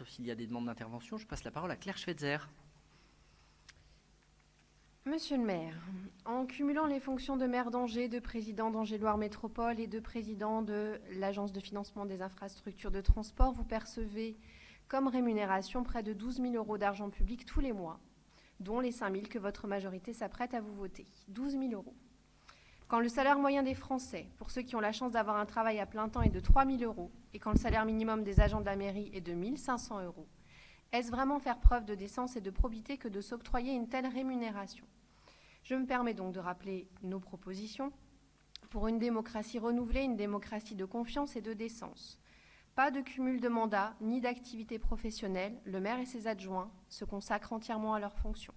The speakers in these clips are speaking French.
s'il y a des demandes d'intervention, je passe la parole à Claire Schweitzer. Monsieur le maire, en cumulant les fonctions de maire d'Angers, de président d'Angers-Loire Métropole et de président de l'Agence de financement des infrastructures de transport, vous percevez comme rémunération près de 12 000 € d'argent public tous les mois, dont les 5 000 que votre majorité s'apprête à vous voter. 12 000 €. Quand le salaire moyen des Français, pour ceux qui ont la chance d'avoir un travail à plein temps, est de 3 000 €, et quand le salaire minimum des agents de la mairie est de 1 500 €, est-ce vraiment faire preuve de décence et de probité que de s'octroyer une telle rémunération? Je me permets donc de rappeler nos propositions pour une démocratie renouvelée, une démocratie de confiance et de décence. Pas de cumul de mandats ni d'activités professionnelles, le maire et ses adjoints se consacrent entièrement à leurs fonctions.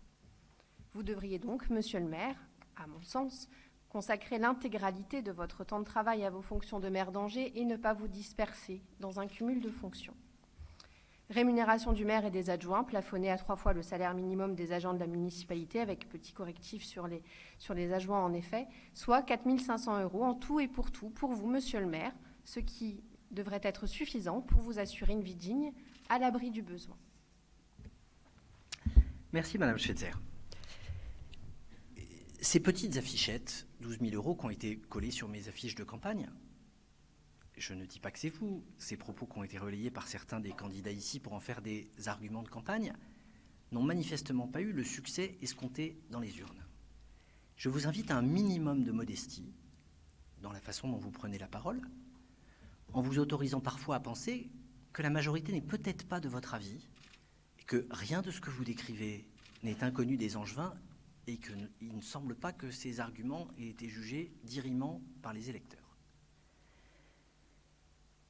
Vous devriez donc, monsieur le maire, à mon sens, consacrer l'intégralité de votre temps de travail à vos fonctions de maire d'Angers et ne pas vous disperser dans un cumul de fonctions. Rémunération du maire et des adjoints, plafonnée à 3 fois le salaire minimum des agents de la municipalité, avec petit correctif sur les adjoints en effet, soit 4 500 € en tout et pour tout, pour vous, monsieur le maire, ce qui devrait être suffisant pour vous assurer une vie digne, à l'abri du besoin. Merci Madame Schweitzer. Ces petites affichettes, 12 000 € qui ont été collées sur mes affiches de campagne, je ne dis pas que c'est vous, ces propos qui ont été relayés par certains des candidats ici pour en faire des arguments de campagne, n'ont manifestement pas eu le succès escompté dans les urnes. Je vous invite à un minimum de modestie dans la façon dont vous prenez la parole, en vous autorisant parfois à penser que la majorité n'est peut-être pas de votre avis, et que rien de ce que vous décrivez n'est inconnu des Angevins, et qu'il ne semble pas que ces arguments aient été jugés dirimants par les électeurs.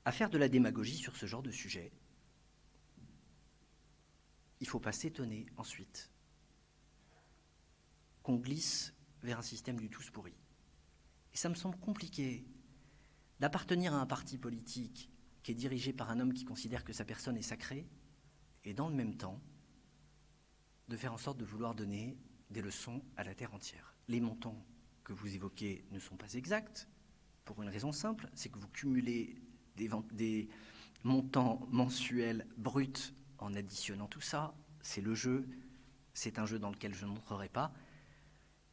À faire de la démagogie sur ce genre de sujet, il ne faut pas s'étonner ensuite qu'on glisse vers un système du tous pourri. Et ça me semble compliqué d'appartenir à un parti politique qui est dirigé par un homme qui considère que sa personne est sacrée, et dans le même temps, de faire en sorte de vouloir donner des leçons à la terre entière. Les montants que vous évoquez ne sont pas exacts, pour une raison simple, c'est que vous cumulez des montants mensuels bruts en additionnant tout ça. C'est le jeu, c'est un jeu dans lequel je n'entrerai pas.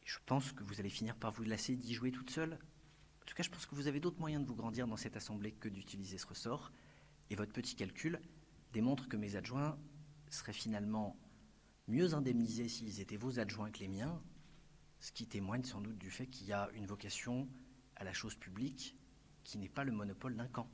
Et je pense que vous allez finir par vous lasser d'y jouer toute seule. En tout cas, je pense que vous avez d'autres moyens de vous grandir dans cette assemblée que d'utiliser ce ressort. Et votre petit calcul démontre que mes adjoints seraient finalement mieux indemnisés s'ils étaient vos adjoints que les miens, ce qui témoigne sans doute du fait qu'il y a une vocation à la chose publique qui n'est pas le monopole d'un camp.